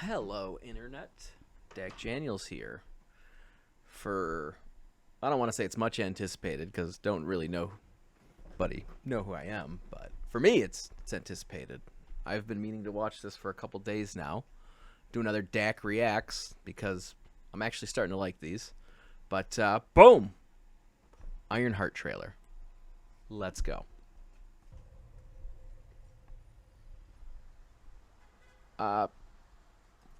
Hello, Internet. Dakk Reakts here. I don't want to say it's much anticipated because don't really know who I am, but for me, it's anticipated. I've been meaning to watch this for a couple days now. Do another Dakk Reakts because I'm actually starting to like these. But boom, Ironheart trailer. Let's go.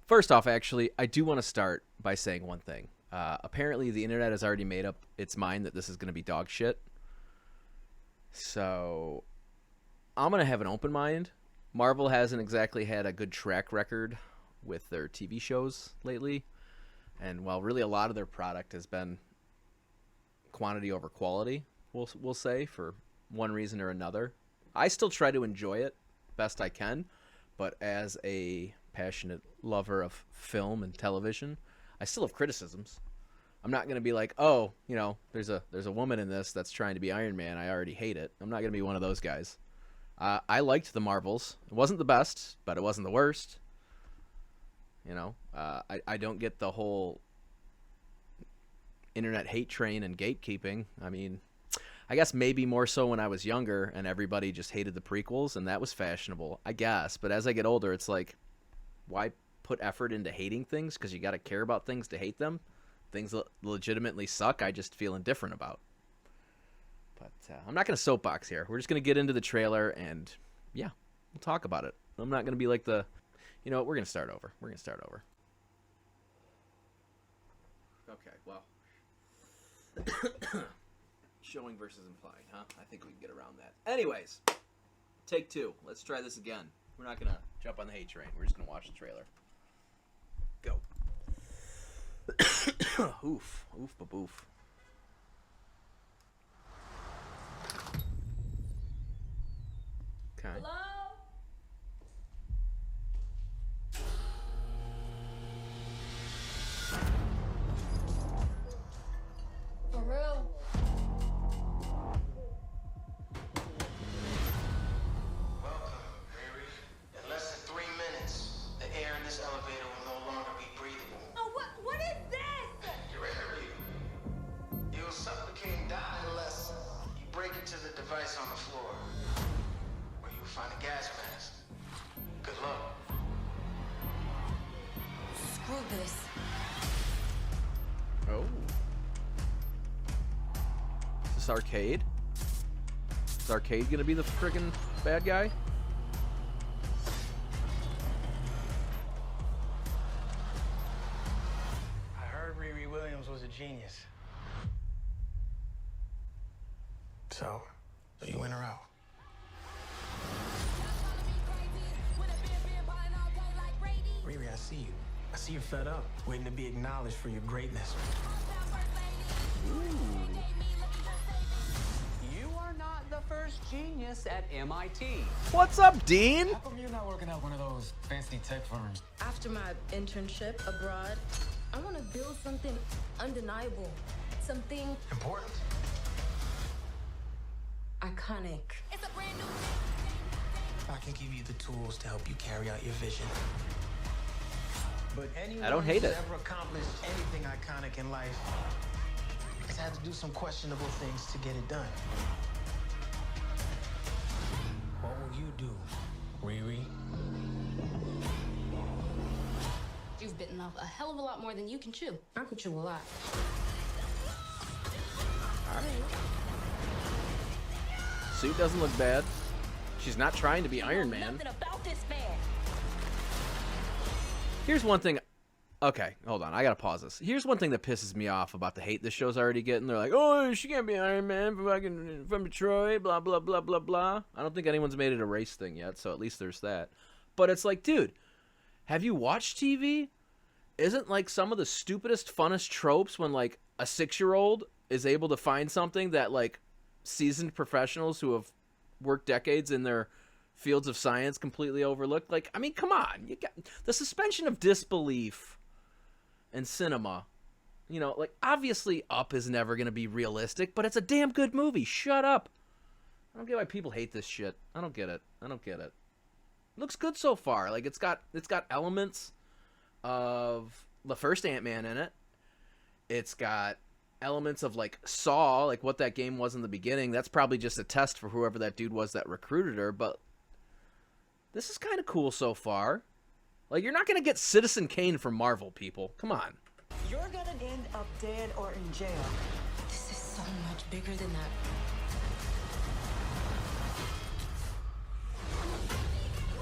First off, actually, I do want to start by saying one thing. Apparently, the internet has already made up its mind that this is going to be dog shit. So, I'm going to have an open mind. Marvel hasn't exactly had a good track record with their TV shows lately. And while really a lot of their product has been quantity over quality, we'll say, for one reason or another. I still try to enjoy it best I can, but as a passionate lover of film and television, I still have criticisms. I'm not going to be like, oh, you know, there's a woman in this that's trying to be Iron Man. I already hate it. I'm not going to be one of those guys. I liked the Marvels. It wasn't the best, but it wasn't the worst. You know, I don't get the whole internet hate train and gatekeeping. I mean, I guess maybe more so when I was younger and everybody just hated the prequels and that was fashionable, I guess. But as I get older, it's like, why put effort into hating things? Because you got to care about things to hate them. Things that legitimately suck, I just feel indifferent about. But I'm not going to soapbox here. We're just going to get into the trailer and, yeah, we'll talk about it. I'm not going to be like the, you know what, we're going to start over. Okay, well. Showing versus implied, huh? I think we can get around that. Anyways, take two. Let's try this again. We're not going to jump on the hate train. We're just going to watch the trailer. Go. Oof. Oof baboof. Okay. Hello? For real? Welcome, Riri. In less than 3 minutes, the air in this elevator will no longer be breathable. Oh, what is this? Your interview. You'll suffocate and die unless you break into the device on the floor, where you'll find a gas mask. Good luck. Screw this. Oh. Is this Arcade? Is Arcade gonna be the friggin' bad guy? I heard Riri Williams was a genius. So you in or out? Riri, I see you. I see you're fed up, waiting to be acknowledged for your greatness. You are not the first genius at MIT. What's up, Dean? How come you're not working at one of those fancy tech firms? After my internship abroad, I want to build something undeniable, something Important? iconic. I can give you the tools to help you carry out your vision. But anyone I don't hate who's it. ever accomplished anything iconic in life has had to do some questionable things to get it done. What will you do, Riri? You've bitten off a hell of a lot more than you can chew. I could chew a lot. Suit doesn't look bad. She's not trying to be Iron Man. Nothing about this man. Here's one thing. Okay, hold on. I gotta pause this. Here's one thing that pisses me off about the hate this show's already getting. They're like, oh, she can't be Iron Man from Detroit, blah, blah, blah, blah, blah. I don't think anyone's made it a race thing yet, so at least there's that. But it's like, dude, have you watched TV? Isn't, like, some of the stupidest, funnest tropes when, like, a 6-year-old is able to find something that, like, seasoned professionals who have worked decades in their fields of science completely overlooked? Like, I mean, come on. You got the suspension of disbelief in cinema. You know, like, obviously Up is never going to be realistic, but it's a damn good movie. Shut up. I don't get why people hate this shit. I don't get it. Looks good so far. Like, it's got elements of the first Ant-Man in it. It's got elements of like Saw, like what that game was in the beginning. That's probably just a test for whoever that dude was that recruited her, but this is kind of cool so far. Like, you're not going to get Citizen Kane from Marvel, people. Come on. You're gonna end up dead or in jail. This is so much bigger than that.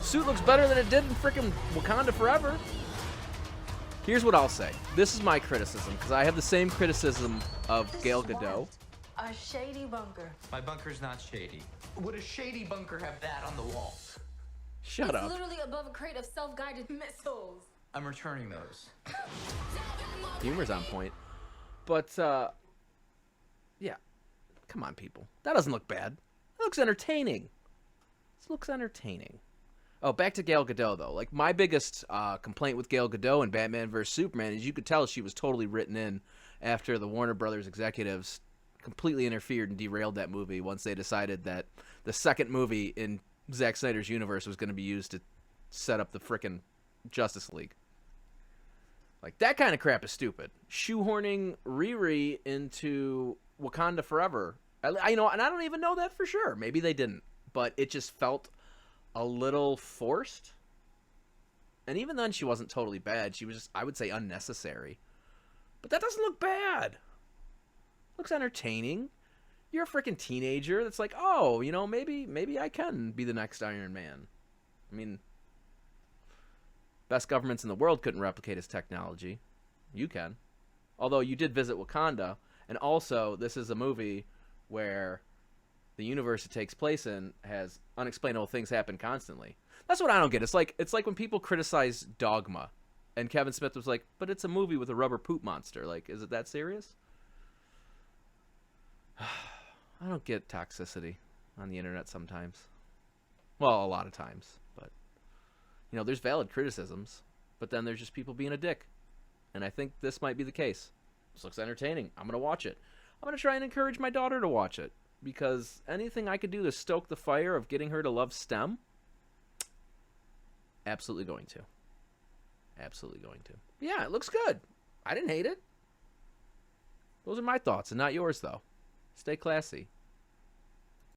Suit looks better than it did in freaking Wakanda Forever. Here's what I'll say. This is my criticism, because I have the same criticism of Gal Gadot. A shady bunker. My bunker's not shady. Would a shady bunker have that on the wall? Shut It's up. literally above a crate of self-guided missiles. I'm returning those. Humor's on point. But, yeah. Come on, people. That doesn't look bad. It looks entertaining. This looks entertaining. Oh, back to Gal Gadot, though. Like, my biggest complaint with Gal Gadot in Batman vs. Superman is you could tell she was totally written in after the Warner Brothers executives completely interfered and derailed that movie once they decided that the second movie in Zack Snyder's universe was going to be used to set up the frickin' Justice League. Like, that kind of crap is stupid. Shoehorning Riri into Wakanda Forever. I know, and I don't even know that for sure. Maybe they didn't. But it just felt a little forced. And even then, she wasn't totally bad. She was just, I would say, unnecessary. But that doesn't look bad. Looks entertaining. You're a freaking teenager that's like, oh, you know, maybe I can be the next Iron Man. I mean, best governments in the world couldn't replicate his technology. You can. Although you did visit Wakanda, and also this is a movie where the universe it takes place in has unexplainable things happen constantly. That's what I don't get. It's like when people criticize Dogma, and Kevin Smith was like, but it's a movie with a rubber poop monster. Like, is it that serious? I don't get toxicity on the internet sometimes. Well, a lot of times. But, you know, there's valid criticisms, but then there's just people being a dick. And I think this might be the case. This looks entertaining. I'm going to watch it. I'm going to try and encourage my daughter to watch it. Because anything I could do to stoke the fire of getting her to love STEM, absolutely going to. Absolutely going to. Yeah, it looks good. I didn't hate it. Those are my thoughts, and not yours, though. Stay classy.